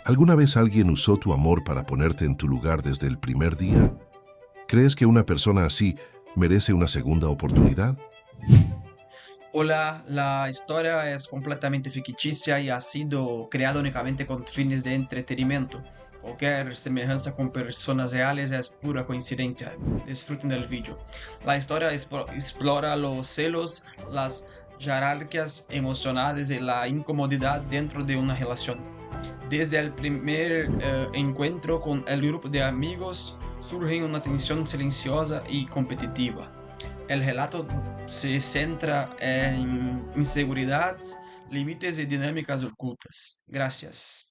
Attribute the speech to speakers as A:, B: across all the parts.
A: ¿Alguna vez alguien usó tu amor para ponerte en tu lugar desde el primer día? ¿Crees que una persona así merece una segunda oportunidad?
B: Hola, la historia es completamente ficticia y ha sido creada únicamente con fines de entretenimiento. Cualquier semejanza con personas reales es pura coincidencia. Disfruten del vídeo. La historia explora los celos, las jerarquías emocionales y la incomodidad dentro de una relación. Desde el primer encuentro con el grupo de amigos surge una tensión silenciosa y competitiva. El relato se centra en inseguridad, límites y dinámicas ocultas. Gracias.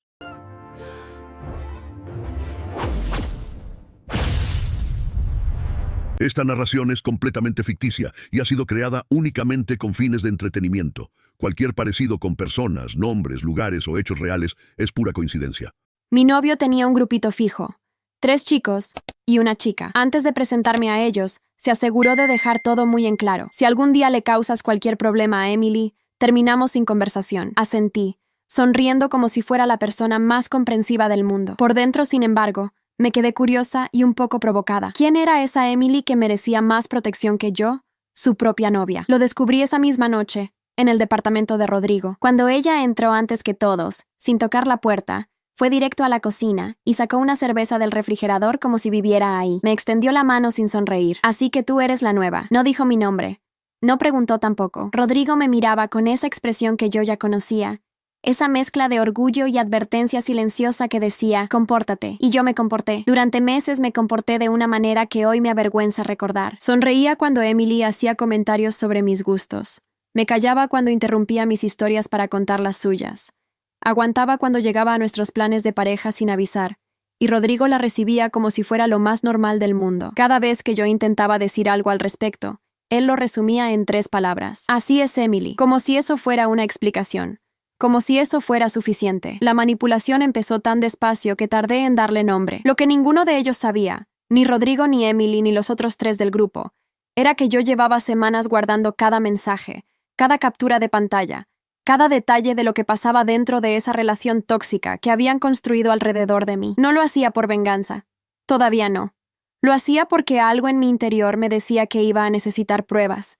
C: Esta narración es completamente ficticia y ha sido creada únicamente con fines de entretenimiento. Cualquier parecido con personas, nombres, lugares o hechos reales es pura coincidencia.
D: Mi novio tenía un grupito fijo, 3 chicos y una chica. Antes de presentarme a ellos, se aseguró de dejar todo muy en claro. Si algún día le causas cualquier problema a Emily, terminamos sin conversación. Asentí, sonriendo como si fuera la persona más comprensiva del mundo. Por dentro, sin embargo, me quedé curiosa y un poco provocada. ¿Quién era esa Emily que merecía más protección que yo? Su propia novia. Lo descubrí esa misma noche, en el departamento de Rodrigo. Cuando ella entró antes que todos, sin tocar la puerta, fue directo a la cocina y sacó una cerveza del refrigerador como si viviera ahí. Me extendió la mano sin sonreír. Así que tú eres la nueva. No dijo mi nombre. No preguntó tampoco. Rodrigo me miraba con esa expresión que yo ya conocía. Esa mezcla de orgullo y advertencia silenciosa que decía, compórtate. Y yo me comporté. Durante meses me comporté de una manera que hoy me avergüenza recordar. Sonreía cuando Emily hacía comentarios sobre mis gustos. Me callaba cuando interrumpía mis historias para contar las suyas. Aguantaba cuando llegaba a nuestros planes de pareja sin avisar, y Rodrigo la recibía como si fuera lo más normal del mundo. Cada vez que yo intentaba decir algo al respecto, él lo resumía en 3 palabras. Así es Emily, como si eso fuera una explicación. Como si eso fuera suficiente. La manipulación empezó tan despacio que tardé en darle nombre. Lo que ninguno de ellos sabía, ni Rodrigo ni Emily ni los otros 3 del grupo, era que yo llevaba semanas guardando cada mensaje, cada captura de pantalla, cada detalle de lo que pasaba dentro de esa relación tóxica que habían construido alrededor de mí. No lo hacía por venganza. Todavía no. Lo hacía porque algo en mi interior me decía que iba a necesitar pruebas.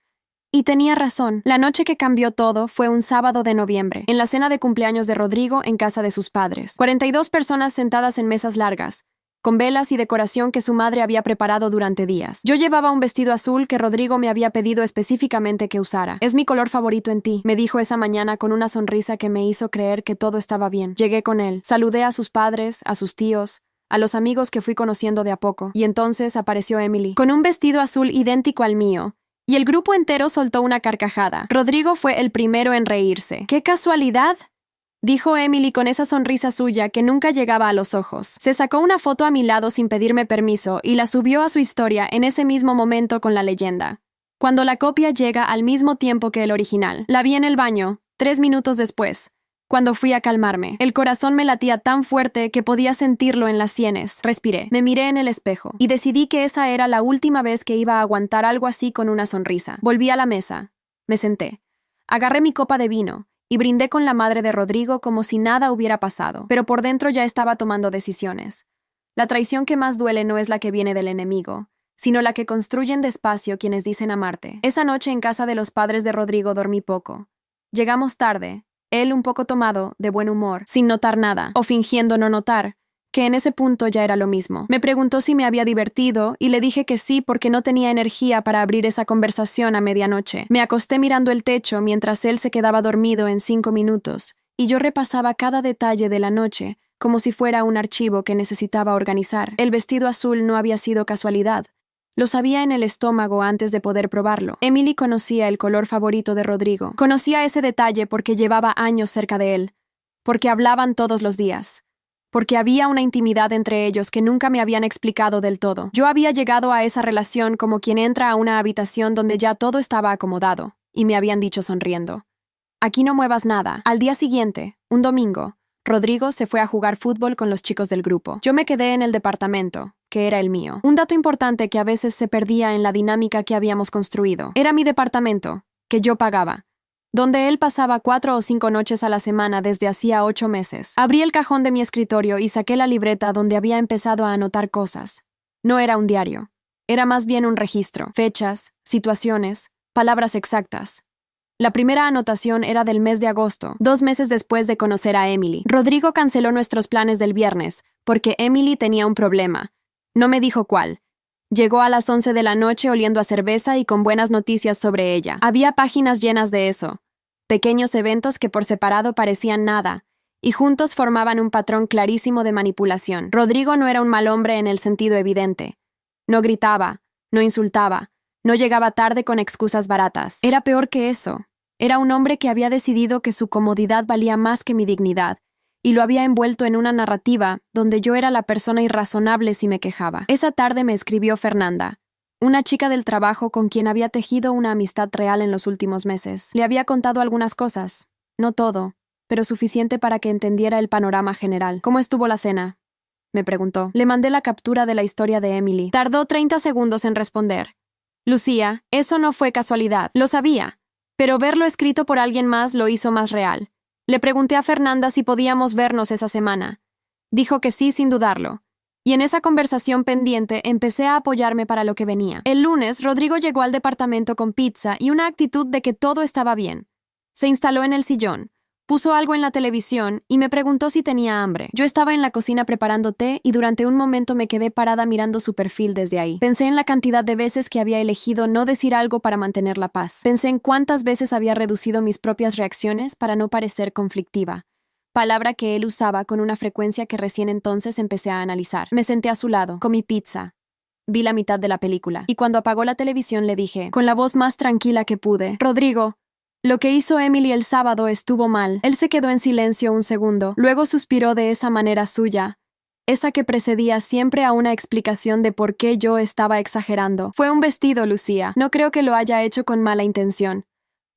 D: Y tenía razón. La noche que cambió todo fue un sábado de noviembre, en la cena de cumpleaños de Rodrigo en casa de sus padres. 42 personas sentadas en mesas largas, con velas y decoración que su madre había preparado durante días. Yo llevaba un vestido azul que Rodrigo me había pedido específicamente que usara. Es mi color favorito en ti, me dijo esa mañana con una sonrisa que me hizo creer que todo estaba bien. Llegué con él, saludé a sus padres, a sus tíos, a los amigos que fui conociendo de a poco, y entonces apareció Emily, con un vestido azul idéntico al mío, y el grupo entero soltó una carcajada. Rodrigo fue el primero en reírse. ¡Qué casualidad!, dijo Emily con esa sonrisa suya que nunca llegaba a los ojos. Se sacó una foto a mi lado sin pedirme permiso y la subió a su historia en ese mismo momento con la leyenda: cuando la copia llega al mismo tiempo que el original. La vi en el baño, 3 minutos después, cuando fui a calmarme. El corazón me latía tan fuerte que podía sentirlo en las sienes. Respiré, me miré en el espejo y decidí que esa era la última vez que iba a aguantar algo así con una sonrisa. Volví a la mesa. Me senté. Agarré mi copa de vino y brindé con la madre de Rodrigo como si nada hubiera pasado, pero por dentro ya estaba tomando decisiones. La traición que más duele no es la que viene del enemigo, sino la que construyen despacio quienes dicen amarte. Esa noche en casa de los padres de Rodrigo dormí poco. Llegamos tarde, él un poco tomado, de buen humor, sin notar nada, o fingiendo no notar, que en ese punto ya era lo mismo. Me preguntó si me había divertido y le dije que sí porque no tenía energía para abrir esa conversación a medianoche. Me acosté mirando el techo mientras él se quedaba dormido en 5 minutos, y yo repasaba cada detalle de la noche como si fuera un archivo que necesitaba organizar. El vestido azul no había sido casualidad. Lo sabía en el estómago antes de poder probarlo. Emily conocía el color favorito de Rodrigo. Conocía ese detalle porque llevaba años cerca de él, porque hablaban todos los días, porque había una intimidad entre ellos que nunca me habían explicado del todo. Yo había llegado a esa relación como quien entra a una habitación donde ya todo estaba acomodado, y me habían dicho sonriendo: aquí no muevas nada. Al día siguiente, un domingo, Rodrigo se fue a jugar fútbol con los chicos del grupo. Yo me quedé en el departamento, que era el mío. Un dato importante que a veces se perdía en la dinámica que habíamos construido. Era mi departamento, que yo pagaba. donde él pasaba 4 o 5 noches a la semana desde hacía 8 meses. Abrí el cajón de mi escritorio y saqué la libreta donde había empezado a anotar cosas. No era un diario. Era más bien un registro. Fechas, situaciones, palabras exactas. La primera anotación era del mes de agosto, 2 meses después de conocer a Emily. Rodrigo canceló nuestros planes del viernes, porque Emily tenía un problema. No me dijo cuál. Llegó a las 11 de la noche oliendo a cerveza y con buenas noticias sobre ella. Había páginas llenas de eso. Pequeños eventos que por separado parecían nada, y juntos formaban un patrón clarísimo de manipulación. Rodrigo no era un mal hombre en el sentido evidente. No gritaba, no insultaba, no llegaba tarde con excusas baratas. Era peor que eso. Era un hombre que había decidido que su comodidad valía más que mi dignidad, y lo había envuelto en una narrativa donde yo era la persona irrazonable si me quejaba. Esa tarde me escribió Fernanda, una chica del trabajo con quien había tejido una amistad real en los últimos meses. Le había contado algunas cosas, no todo, pero suficiente para que entendiera el panorama general. ¿Cómo estuvo la cena?, me preguntó. Le mandé la captura de la historia de Emily. Tardó 30 segundos en responder. Lucía, eso no fue casualidad, lo sabía, pero verlo escrito por alguien más lo hizo más real. Le pregunté a Fernanda si podíamos vernos esa semana. Dijo que sí sin dudarlo. Y en esa conversación pendiente empecé a apoyarme para lo que venía. El lunes, Rodrigo llegó al departamento con pizza y una actitud de que todo estaba bien. Se instaló en el sillón, puso algo en la televisión y me preguntó si tenía hambre. Yo estaba en la cocina preparando té y durante un momento me quedé parada mirando su perfil desde ahí. Pensé en la cantidad de veces que había elegido no decir algo para mantener la paz. Pensé en cuántas veces había reducido mis propias reacciones para no parecer conflictiva. Palabra que él usaba con una frecuencia que recién entonces empecé a analizar. Me senté a su lado, comí pizza. Vi la mitad de la película. Y cuando apagó la televisión le dije, con la voz más tranquila que pude, «Rodrigo, lo que hizo Emily el sábado estuvo mal». Él se quedó en silencio un segundo, luego suspiró de esa manera suya, esa que precedía siempre a una explicación de por qué yo estaba exagerando. «Fue un vestido, Lucía. No creo que lo haya hecho con mala intención».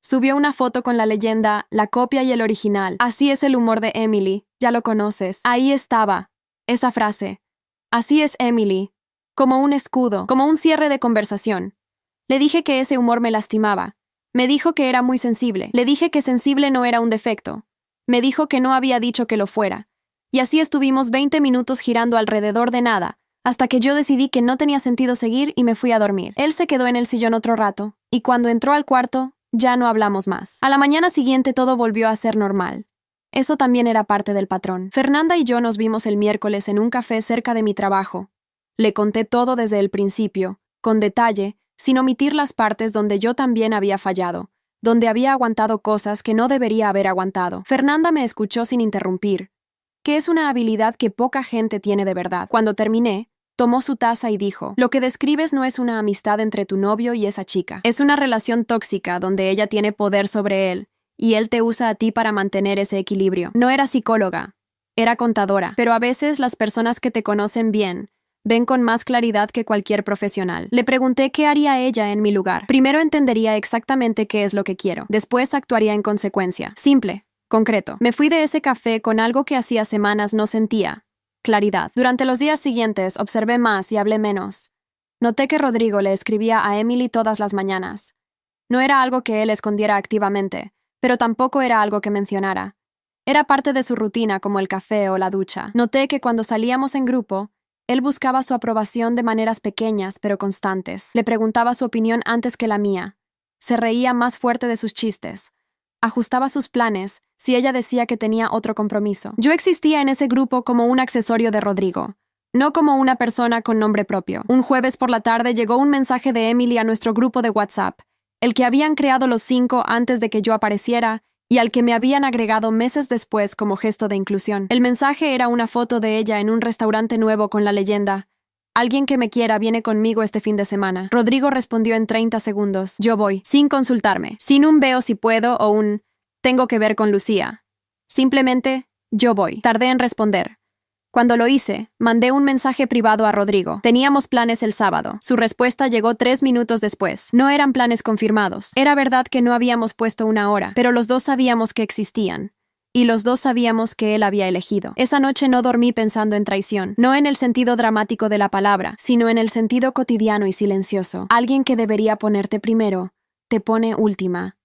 D: Subió una foto con la leyenda, la copia y el original. Así es el humor de Emily, ya lo conoces. Ahí estaba, esa frase. Así es Emily, como un escudo, como un cierre de conversación. Le dije que ese humor me lastimaba. Me dijo que era muy sensible. Le dije que sensible no era un defecto. Me dijo que no había dicho que lo fuera. Y así estuvimos 20 minutos girando alrededor de nada, hasta que yo decidí que no tenía sentido seguir y me fui a dormir. Él se quedó en el sillón otro rato, y cuando entró al cuarto, ya no hablamos más. A la mañana siguiente todo volvió a ser normal. Eso también era parte del patrón. Fernanda y yo nos vimos el miércoles en un café cerca de mi trabajo. Le conté todo desde el principio, con detalle, sin omitir las partes donde yo también había fallado, donde había aguantado cosas que no debería haber aguantado. Fernanda me escuchó sin interrumpir, que es una habilidad que poca gente tiene de verdad. Cuando terminé, tomó su taza y dijo, «Lo que describes no es una amistad entre tu novio y esa chica. Es una relación tóxica donde ella tiene poder sobre él, y él te usa a ti para mantener ese equilibrio». No era psicóloga, era contadora, pero a veces las personas que te conocen bien ven con más claridad que cualquier profesional. Le pregunté qué haría ella en mi lugar. Primero entendería exactamente qué es lo que quiero. Después actuaría en consecuencia. Simple, concreto. Me fui de ese café con algo que hacía semanas no sentía. Claridad. Durante los días siguientes observé más y hablé menos. Noté que Rodrigo le escribía a Emily todas las mañanas. No era algo que él escondiera activamente, pero tampoco era algo que mencionara. Era parte de su rutina como el café o la ducha. Noté que cuando salíamos en grupo, él buscaba su aprobación de maneras pequeñas pero constantes. Le preguntaba su opinión antes que la mía. Se reía más fuerte de sus chistes. Ajustaba sus planes si ella decía que tenía otro compromiso. Yo existía en ese grupo como un accesorio de Rodrigo, no como una persona con nombre propio. Un jueves por la tarde llegó un mensaje de Emily a nuestro grupo de WhatsApp, el que habían creado los 5 antes de que yo apareciera y al que me habían agregado meses después como gesto de inclusión. El mensaje era una foto de ella en un restaurante nuevo con la leyenda, «Alguien que me quiera viene conmigo este fin de semana». Rodrigo respondió en 30 segundos, «Yo voy», sin consultarme, sin un veo si puedo o un «tengo que ver con Lucía». Simplemente, «yo voy». Tardé en responder. Cuando lo hice, mandé un mensaje privado a Rodrigo. Teníamos planes el sábado. Su respuesta llegó 3 minutos después. No eran planes confirmados. Era verdad que no habíamos puesto una hora, pero los dos sabíamos que existían. Y los dos sabíamos que él había elegido. Esa noche no dormí pensando en traición, no en el sentido dramático de la palabra, sino en el sentido cotidiano y silencioso. Alguien que debería ponerte primero, te pone última.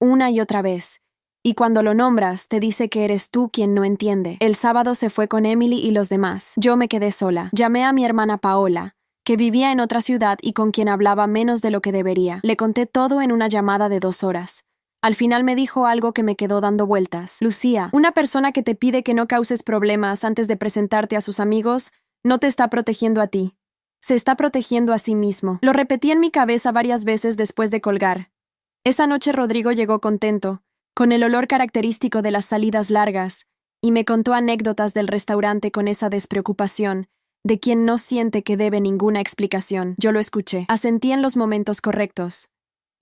D: una y otra vez. Y cuando lo nombras, te dice que eres tú quien no entiende. El sábado se fue con Emily y los demás. Yo me quedé sola. Llamé a mi hermana Paola, que vivía en otra ciudad y con quien hablaba menos de lo que debería. Le conté todo en una llamada de 2 horas. Al final me dijo algo que me quedó dando vueltas. Lucía, una persona que te pide que no causes problemas antes de presentarte a sus amigos, no te está protegiendo a ti. Se está protegiendo a sí mismo. Lo repetí en mi cabeza varias veces después de colgar. Esa noche Rodrigo llegó contento, con el olor característico de las salidas largas, y me contó anécdotas del restaurante con esa despreocupación, de quien no siente que debe ninguna explicación. Yo lo escuché, asentí en los momentos correctos.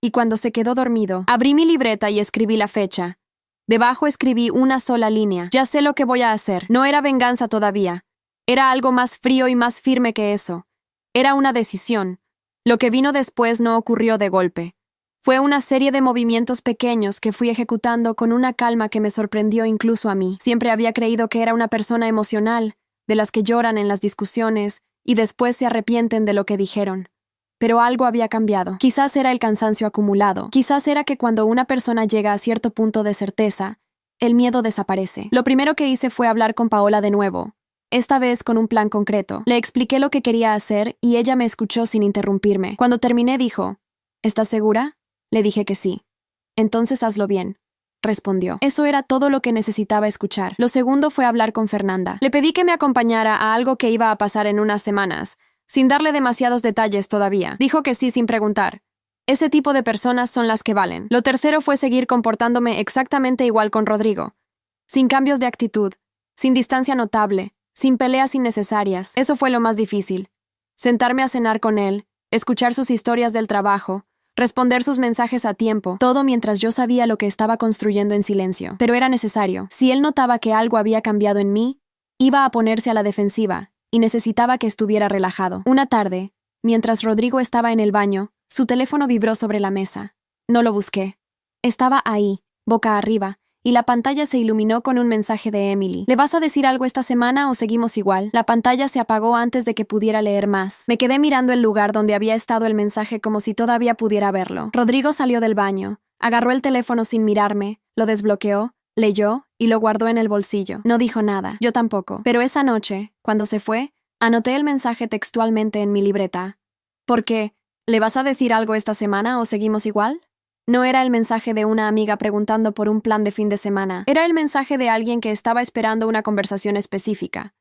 D: Y cuando se quedó dormido, abrí mi libreta y escribí la fecha. Debajo escribí una sola línea. Ya sé lo que voy a hacer. No era venganza todavía. Era algo más frío y más firme que eso. Era una decisión. Lo que vino después no ocurrió de golpe. Fue una serie de movimientos pequeños que fui ejecutando con una calma que me sorprendió incluso a mí. Siempre había creído que era una persona emocional, de las que lloran en las discusiones y después se arrepienten de lo que dijeron. Pero algo había cambiado. Quizás era el cansancio acumulado. Quizás era que cuando una persona llega a cierto punto de certeza, el miedo desaparece. Lo primero que hice fue hablar con Paola de nuevo, esta vez con un plan concreto. Le expliqué lo que quería hacer y ella me escuchó sin interrumpirme. Cuando terminé dijo, ¿estás segura? Le dije que sí. Entonces hazlo bien, respondió. Eso era todo lo que necesitaba escuchar. Lo segundo fue hablar con Fernanda. Le pedí que me acompañara a algo que iba a pasar en unas semanas, sin darle demasiados detalles todavía. Dijo que sí sin preguntar. Ese tipo de personas son las que valen. Lo tercero fue seguir comportándome exactamente igual con Rodrigo. Sin cambios de actitud, sin distancia notable, sin peleas innecesarias. Eso fue lo más difícil. Sentarme a cenar con él, escuchar sus historias del trabajo, responder sus mensajes a tiempo, todo mientras yo sabía lo que estaba construyendo en silencio. Pero era necesario. Si él notaba que algo había cambiado en mí, iba a ponerse a la defensiva, y necesitaba que estuviera relajado. Una tarde, mientras Rodrigo estaba en el baño, su teléfono vibró sobre la mesa. No lo busqué. Estaba ahí, boca arriba, y la pantalla se iluminó con un mensaje de Emily. ¿Le vas a decir algo esta semana o seguimos igual? La pantalla se apagó antes de que pudiera leer más. Me quedé mirando el lugar donde había estado el mensaje como si todavía pudiera verlo. Rodrigo salió del baño, agarró el teléfono sin mirarme, lo desbloqueó, leyó y lo guardó en el bolsillo. No dijo nada, yo tampoco. Pero esa noche, cuando se fue, anoté el mensaje textualmente en mi libreta. ¿Por qué? ¿Le vas a decir algo esta semana o seguimos igual? No era el mensaje de una amiga preguntando por un plan de fin de semana. Era el mensaje de alguien que estaba esperando una conversación específica.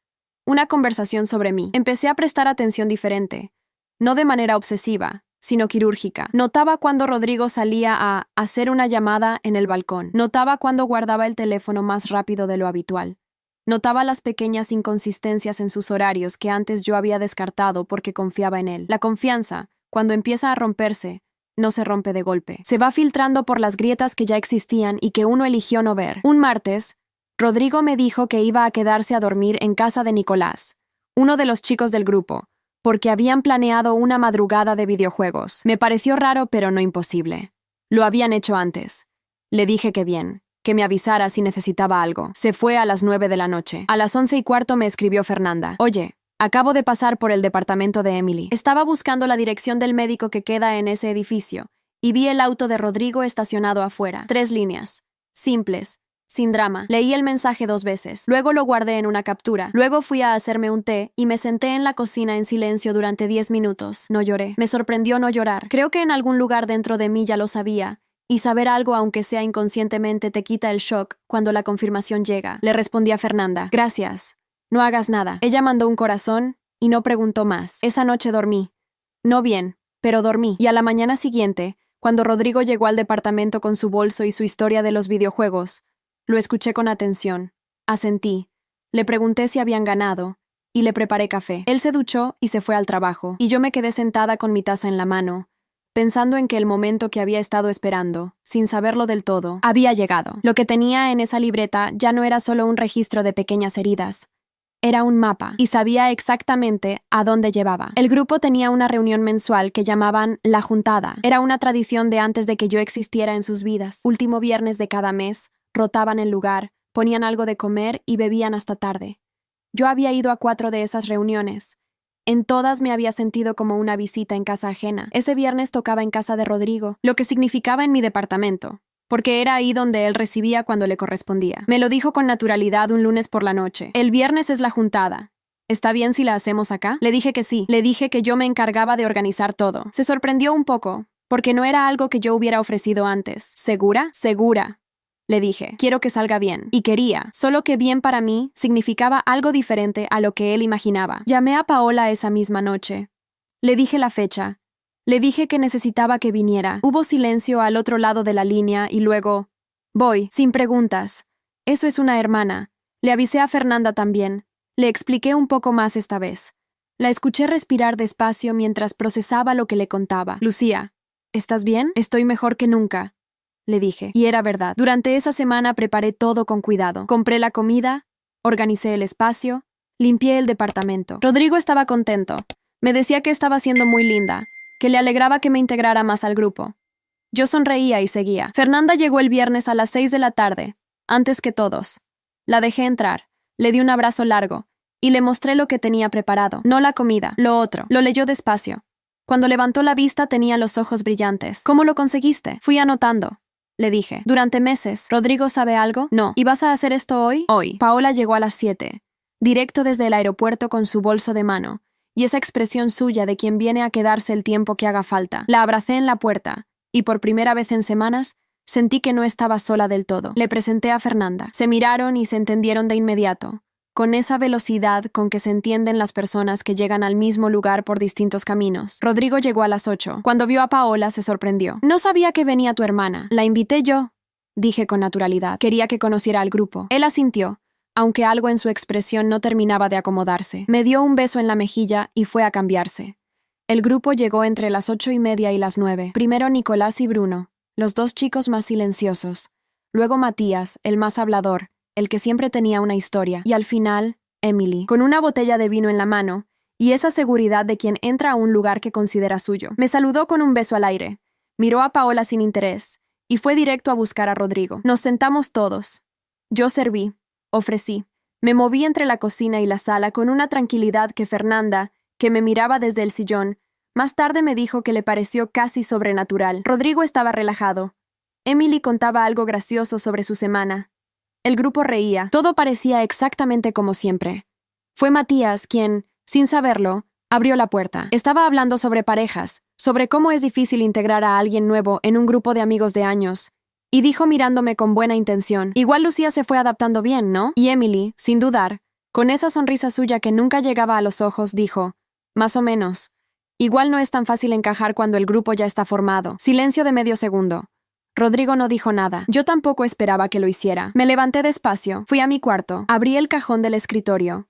D: Una conversación sobre mí. Empecé a prestar atención diferente. No de manera obsesiva, sino quirúrgica. Notaba cuando Rodrigo salía a hacer una llamada en el balcón. Notaba cuando guardaba el teléfono más rápido de lo habitual. Notaba las pequeñas inconsistencias en sus horarios que antes yo había descartado porque confiaba en él. La confianza, cuando empieza a romperse, no se rompe de golpe. Se va filtrando por las grietas que ya existían y que uno eligió no ver. Un martes, Rodrigo me dijo que iba a quedarse a dormir en casa de Nicolás, uno de los chicos del grupo, porque habían planeado una madrugada de videojuegos. Me pareció raro, pero no imposible. Lo habían hecho antes. Le dije que bien, que me avisara si necesitaba algo. Se fue a las 9 de la noche. A las 11:15 me escribió Fernanda. Oye, acabo de pasar por el departamento de Emily. Estaba buscando la dirección del médico que queda en ese edificio y vi el auto de Rodrigo estacionado afuera. 3 líneas. Simples. Sin drama. Leí el mensaje 2 veces. Luego lo guardé en una captura. Luego fui a hacerme un té y me senté en la cocina en silencio durante 10 minutos. No lloré. Me sorprendió no llorar. Creo que en algún lugar dentro de mí ya lo sabía. Y saber algo, aunque sea inconscientemente, te quita el shock cuando la confirmación llega. Le respondí a Fernanda. Gracias. No hagas nada. Ella mandó un corazón y no preguntó más. Esa noche dormí. No bien, pero dormí. Y a la mañana siguiente, cuando Rodrigo llegó al departamento con su bolso y su historia de los videojuegos, lo escuché con atención. Asentí. Le pregunté si habían ganado y le preparé café. Él se duchó y se fue al trabajo, y yo me quedé sentada con mi taza en la mano, pensando en que el momento que había estado esperando, sin saberlo del todo, había llegado. Lo que tenía en esa libreta ya no era solo un registro de pequeñas heridas. Era un mapa, y sabía exactamente a dónde llevaba. El grupo tenía una reunión mensual que llamaban La Juntada. Era una tradición de antes de que yo existiera en sus vidas. Último viernes de cada mes, rotaban el lugar, ponían algo de comer y bebían hasta tarde. Yo había ido a 4 de esas reuniones. En todas me había sentido como una visita en casa ajena. Ese viernes tocaba en casa de Rodrigo, lo que significaba en mi departamento, porque era ahí donde él recibía cuando le correspondía. Me lo dijo con naturalidad un lunes por la noche. El viernes es la juntada. ¿Está bien si la hacemos acá? Le dije que sí. Le dije que yo me encargaba de organizar todo. Se sorprendió un poco, porque no era algo que yo hubiera ofrecido antes. ¿Segura? Segura. Le dije, quiero que salga bien. Y quería, solo que bien para mí significaba algo diferente a lo que él imaginaba. Llamé a Paola esa misma noche. Le dije la fecha. Le dije que necesitaba que viniera. Hubo silencio al otro lado de la línea y luego, voy, sin preguntas. Eso es una hermana. Le avisé a Fernanda también. Le expliqué un poco más esta vez. La escuché respirar despacio mientras procesaba lo que le contaba. Lucía, ¿estás bien? Estoy mejor que nunca, le dije. Y era verdad. Durante esa semana preparé todo con cuidado. Compré la comida, organicé el espacio, limpié el departamento. Rodrigo estaba contento. Me decía que estaba siendo muy linda, que le alegraba que me integrara más al grupo. Yo sonreía y seguía. Fernanda llegó el viernes a las 6 de la tarde, antes que todos. La dejé entrar, le di un abrazo largo, y le mostré lo que tenía preparado. No la comida, lo otro. Lo leyó despacio. Cuando levantó la vista tenía los ojos brillantes. ¿Cómo lo conseguiste? Fui anotando. Le dije. Durante meses. ¿Rodrigo sabe algo? No. ¿Y vas a hacer esto hoy? Hoy. Paola llegó a las 7, directo desde el aeropuerto con su bolso de mano, y esa expresión suya de quien viene a quedarse el tiempo que haga falta. La abracé en la puerta, y por primera vez en semanas, sentí que no estaba sola del todo. Le presenté a Fernanda. Se miraron y se entendieron de inmediato, con esa velocidad con que se entienden las personas que llegan al mismo lugar por distintos caminos. Rodrigo llegó a las 8. Cuando vio a Paola, se sorprendió. No sabía que venía tu hermana. La invité yo, dije con naturalidad. Quería que conociera al grupo. Él asintió, aunque algo en su expresión no terminaba de acomodarse. Me dio un beso en la mejilla y fue a cambiarse. El grupo llegó entre las 8:30 y las 9. Primero Nicolás y Bruno, los dos chicos más silenciosos. Luego Matías, el más hablador, el que siempre tenía una historia. Y al final, Emily, con una botella de vino en la mano y esa seguridad de quien entra a un lugar que considera suyo. Me saludó con un beso al aire, miró a Paola sin interés y fue directo a buscar a Rodrigo. Nos sentamos todos. Yo serví. Ofrecí. Me moví entre la cocina y la sala con una tranquilidad que Fernanda, que me miraba desde el sillón, más tarde me dijo que le pareció casi sobrenatural. Rodrigo estaba relajado. Emily contaba algo gracioso sobre su semana. El grupo reía. Todo parecía exactamente como siempre. Fue Matías quien, sin saberlo, abrió la puerta. Estaba hablando sobre parejas, sobre cómo es difícil integrar a alguien nuevo en un grupo de amigos de años. Y dijo mirándome con buena intención, igual Lucía se fue adaptando bien, ¿no? Y Emily, sin dudar, con esa sonrisa suya que nunca llegaba a los ojos, dijo, más o menos. Igual no es tan fácil encajar cuando el grupo ya está formado. Silencio de medio segundo. Rodrigo no dijo nada. Yo tampoco esperaba que lo hiciera. Me levanté despacio, fui a mi cuarto, abrí el cajón del escritorio.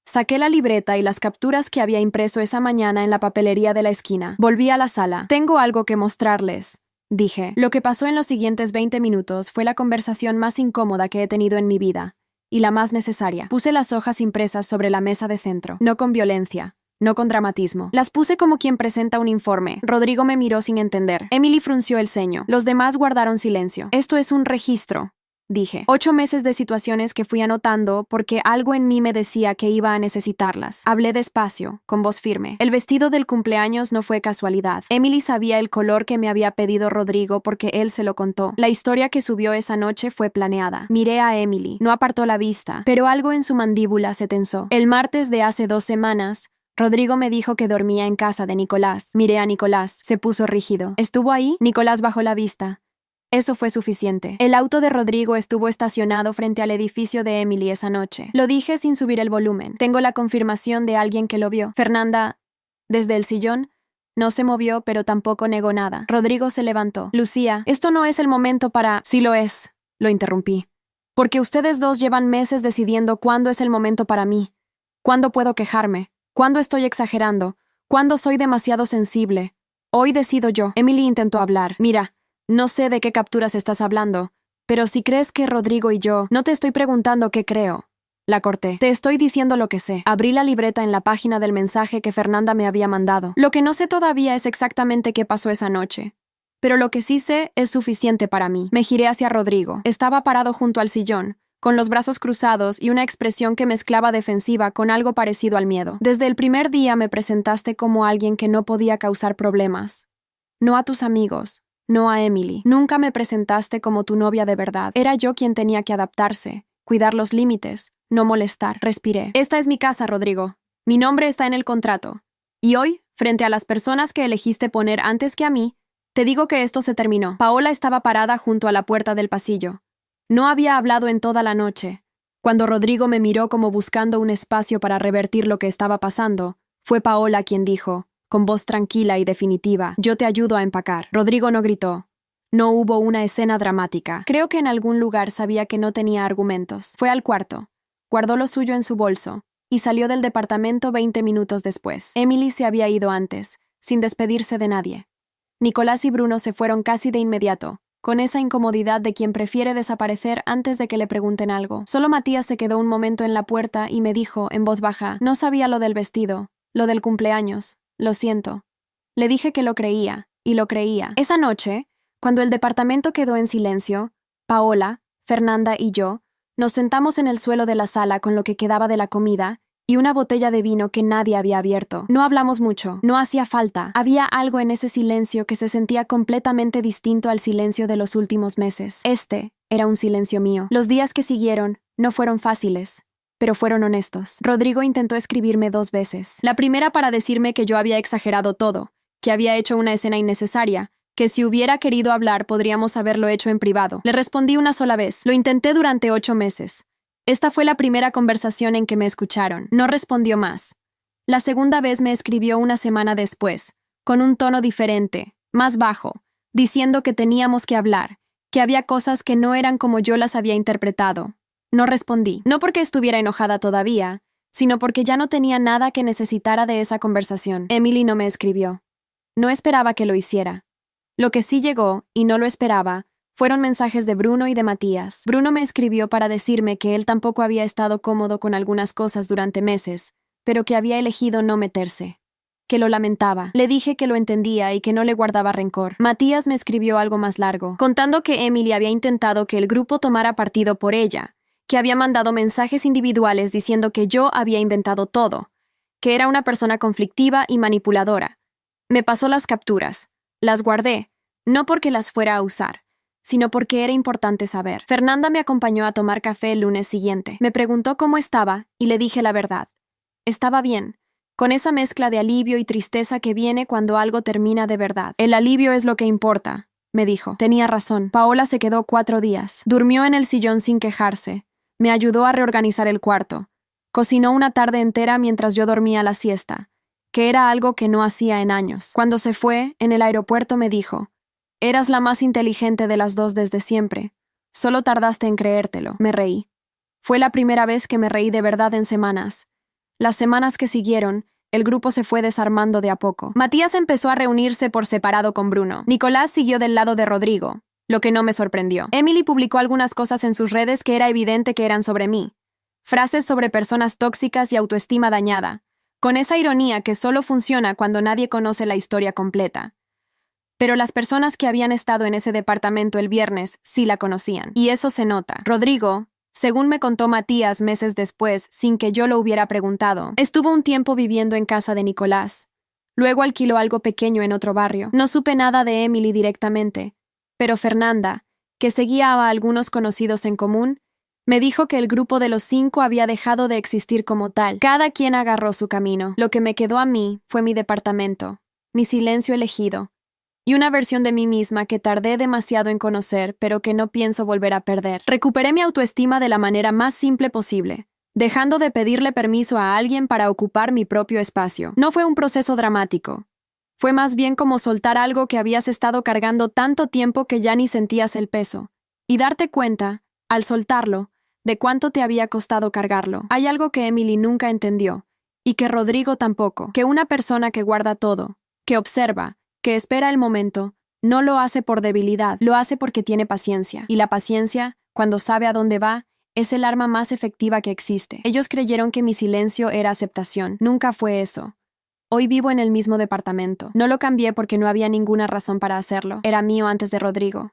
D: Saqué la libreta y las capturas que había impreso esa mañana en la papelería de la esquina. Volví a la sala. Tengo algo que mostrarles, dije. Lo que pasó en los siguientes 20 minutos fue la conversación más incómoda que he tenido en mi vida, y la más necesaria. Puse las hojas impresas sobre la mesa de centro, no con violencia, no con dramatismo. Las puse como quien presenta un informe. Rodrigo me miró sin entender. Emily frunció el ceño. Los demás guardaron silencio. Esto es un registro, dije. 8 meses de situaciones que fui anotando porque algo en mí me decía que iba a necesitarlas. Hablé despacio, con voz firme. El vestido del cumpleaños no fue casualidad. Emily sabía el color que me había pedido Rodrigo porque él se lo contó. La historia que subió esa noche fue planeada. Miré a Emily. No apartó la vista, pero algo en su mandíbula se tensó. El martes de hace 2 semanas, Rodrigo me dijo que dormía en casa de Nicolás. Miré a Nicolás. Se puso rígido. ¿Estuvo ahí? Nicolás bajó la vista. Eso fue suficiente. El auto de Rodrigo estuvo estacionado frente al edificio de Emily esa noche. Lo dije sin subir el volumen. Tengo la confirmación de alguien que lo vio. Fernanda, desde el sillón, no se movió, pero tampoco negó nada. Rodrigo se levantó. Lucía, esto no es el momento para... Sí lo es, lo interrumpí. Porque ustedes dos llevan meses decidiendo cuándo es el momento para mí. ¿Cuándo puedo quejarme? ¿Cuándo estoy exagerando? ¿Cuándo soy demasiado sensible? Hoy decido yo. Emily intentó hablar. Mira, no sé de qué capturas estás hablando, pero si crees que Rodrigo y yo... No te estoy preguntando qué creo. La corté. Te estoy diciendo lo que sé. Abrí la libreta en la página del mensaje que Fernanda me había mandado. Lo que no sé todavía es exactamente qué pasó esa noche, pero lo que sí sé es suficiente para mí. Me giré hacia Rodrigo. Estaba parado junto al sillón, con los brazos cruzados y una expresión que mezclaba defensiva con algo parecido al miedo. Desde el primer día me presentaste como alguien que no podía causar problemas. No a tus amigos, no a Emily. Nunca me presentaste como tu novia de verdad. Era yo quien tenía que adaptarse, cuidar los límites, no molestar. Respiré. Esta es mi casa, Rodrigo. Mi nombre está en el contrato. Y hoy, frente a las personas que elegiste poner antes que a mí, te digo que esto se terminó. Paola estaba parada junto a la puerta del pasillo. No había hablado en toda la noche. Cuando Rodrigo me miró como buscando un espacio para revertir lo que estaba pasando, fue Paola quien dijo, con voz tranquila y definitiva, «Yo te ayudo a empacar». Rodrigo no gritó. No hubo una escena dramática. Creo que en algún lugar sabía que no tenía argumentos. Fue al cuarto. Guardó lo suyo en su bolso y salió del departamento 20 minutos después. Emily se había ido antes, sin despedirse de nadie. Nicolás y Bruno se fueron casi de inmediato, con esa incomodidad de quien prefiere desaparecer antes de que le pregunten algo. Solo Matías se quedó un momento en la puerta y me dijo, en voz baja, «No sabía lo del vestido, lo del cumpleaños. Lo siento». Le dije que lo creía, y lo creía. Esa noche, cuando el departamento quedó en silencio, Paola, Fernanda y yo nos sentamos en el suelo de la sala con lo que quedaba de la comida y una botella de vino que nadie había abierto. No hablamos mucho, no hacía falta. Había algo en ese silencio que se sentía completamente distinto al silencio de los últimos meses. Este era un silencio mío. Los días que siguieron no fueron fáciles, pero fueron honestos. Rodrigo intentó escribirme 2 veces. La primera para decirme que yo había exagerado todo, que había hecho una escena innecesaria, que si hubiera querido hablar podríamos haberlo hecho en privado. Le respondí una sola vez. Lo intenté durante 8 meses. Esta fue la primera conversación en que me escucharon. No respondió más. La segunda vez me escribió una semana después, con un tono diferente, más bajo, diciendo que teníamos que hablar, que había cosas que no eran como yo las había interpretado. No respondí, no porque estuviera enojada todavía, sino porque ya no tenía nada que necesitara de esa conversación. Emily no me escribió. No esperaba que lo hiciera. Lo que sí llegó, y no lo esperaba, fueron mensajes de Bruno y de Matías. Bruno me escribió para decirme que él tampoco había estado cómodo con algunas cosas durante meses, pero que había elegido no meterse. Que lo lamentaba. Le dije que lo entendía y que no le guardaba rencor. Matías me escribió algo más largo, contando que Emily había intentado que el grupo tomara partido por ella, que había mandado mensajes individuales diciendo que yo había inventado todo, que era una persona conflictiva y manipuladora. Me pasó las capturas. Las guardé, no porque las fuera a usar, sino porque era importante saber. Fernanda me acompañó a tomar café el lunes siguiente. Me preguntó cómo estaba y le dije la verdad. Estaba bien, con esa mezcla de alivio y tristeza que viene cuando algo termina de verdad. El alivio es lo que importa, me dijo. Tenía razón. Paola se quedó 4 días. Durmió en el sillón sin quejarse. Me ayudó a reorganizar el cuarto. Cocinó una tarde entera mientras yo dormía la siesta, que era algo que no hacía en años. Cuando se fue, en el aeropuerto me dijo, «Eras la más inteligente de las 2 desde siempre. Solo tardaste en creértelo». Me reí. Fue la primera vez que me reí de verdad en semanas. Las semanas que siguieron, el grupo se fue desarmando de a poco. Matías empezó a reunirse por separado con Bruno. Nicolás siguió del lado de Rodrigo, lo que no me sorprendió. Emily publicó algunas cosas en sus redes que era evidente que eran sobre mí. Frases sobre personas tóxicas y autoestima dañada, con esa ironía que solo funciona cuando nadie conoce la historia completa. Pero las personas que habían estado en ese departamento el viernes sí la conocían, y eso se nota. Rodrigo, según me contó Matías meses después, sin que yo lo hubiera preguntado, estuvo un tiempo viviendo en casa de Nicolás. Luego alquiló algo pequeño en otro barrio. No supe nada de Emily directamente, pero Fernanda, que seguía a algunos conocidos en común, me dijo que el grupo de los 5 había dejado de existir como tal. Cada quien agarró su camino. Lo que me quedó a mí fue mi departamento, mi silencio elegido, y una versión de mí misma que tardé demasiado en conocer, pero que no pienso volver a perder. Recuperé mi autoestima de la manera más simple posible, dejando de pedirle permiso a alguien para ocupar mi propio espacio. No fue un proceso dramático. Fue más bien como soltar algo que habías estado cargando tanto tiempo que ya ni sentías el peso, y darte cuenta, al soltarlo, de cuánto te había costado cargarlo. Hay algo que Emily nunca entendió, y que Rodrigo tampoco, que una persona que guarda todo, que observa, que espera el momento, no lo hace por debilidad, lo hace porque tiene paciencia. Y la paciencia, cuando sabe a dónde va, es el arma más efectiva que existe. Ellos creyeron que mi silencio era aceptación. Nunca fue eso. Hoy vivo en el mismo departamento. No lo cambié porque no había ninguna razón para hacerlo. Era mío antes de Rodrigo.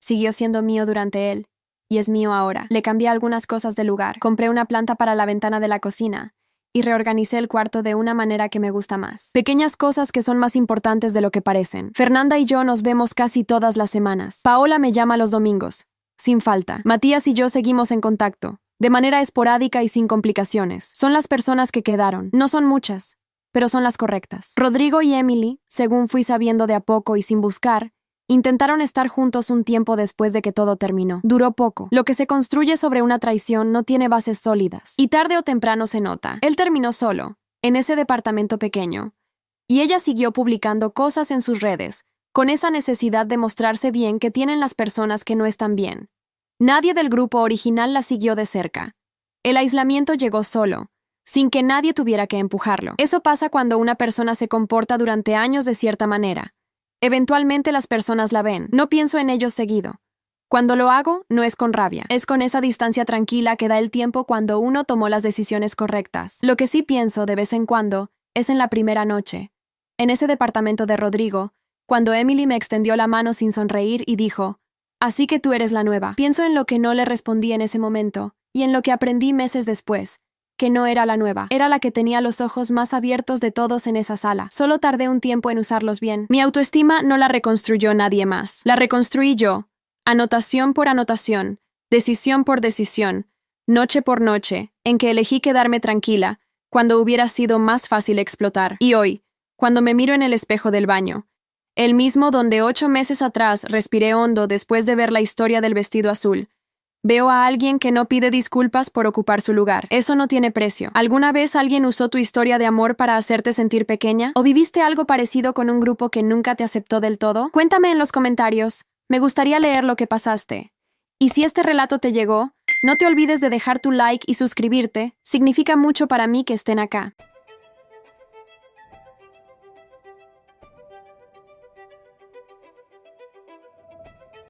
D: Siguió siendo mío durante él. Y es mío ahora. Le cambié algunas cosas de lugar. Compré una planta para la ventana de la cocina. y reorganicé el cuarto de una manera que me gusta más. Pequeñas cosas que son más importantes de lo que parecen. Fernanda y yo nos vemos casi todas las semanas. Paola me llama los domingos, sin falta. Matías y yo seguimos en contacto, de manera esporádica y sin complicaciones. Son las personas que quedaron. No son muchas, pero son las correctas. Rodrigo y Emily, según fui sabiendo de a poco y sin buscar, intentaron estar juntos un tiempo después de que todo terminó. Duró poco. Lo que se construye sobre una traición no tiene bases sólidas. Y tarde o temprano se nota. Él terminó solo, en ese departamento pequeño. Y ella siguió publicando cosas en sus redes, con esa necesidad de mostrarse bien que tienen las personas que no están bien. Nadie del grupo original la siguió de cerca. El aislamiento llegó solo, sin que nadie tuviera que empujarlo. Eso pasa cuando una persona se comporta durante años de cierta manera. Eventualmente las personas la ven. No pienso en ellos seguido. Cuando lo hago, no es con rabia. Es con esa distancia tranquila que da el tiempo cuando uno tomó las decisiones correctas. Lo que sí pienso de vez en cuando es en la primera noche. En ese departamento de Rodrigo, cuando Emily me extendió la mano sin sonreír y dijo, «Así que tú eres la nueva». Pienso en lo que no le respondí en ese momento y en lo que aprendí meses después. Que no era la nueva, era la que tenía los ojos más abiertos de todos en esa sala. Solo tardé un tiempo en usarlos bien. Mi autoestima no la reconstruyó nadie más. La reconstruí yo, anotación por anotación, decisión por decisión, noche por noche, en que elegí quedarme tranquila, cuando hubiera sido más fácil explotar. Y hoy, cuando me miro en el espejo del baño, el mismo donde 8 meses atrás respiré hondo después de ver la historia del vestido azul, veo a alguien que no pide disculpas por ocupar su lugar. Eso no tiene precio. ¿Alguna vez alguien usó tu historia de amor para hacerte sentir pequeña? ¿O viviste algo parecido con un grupo que nunca te aceptó del todo? Cuéntame en los comentarios. Me gustaría leer lo que pasaste. Y si este relato te llegó, no te olvides de dejar tu like y suscribirte. Significa mucho para mí que estén acá.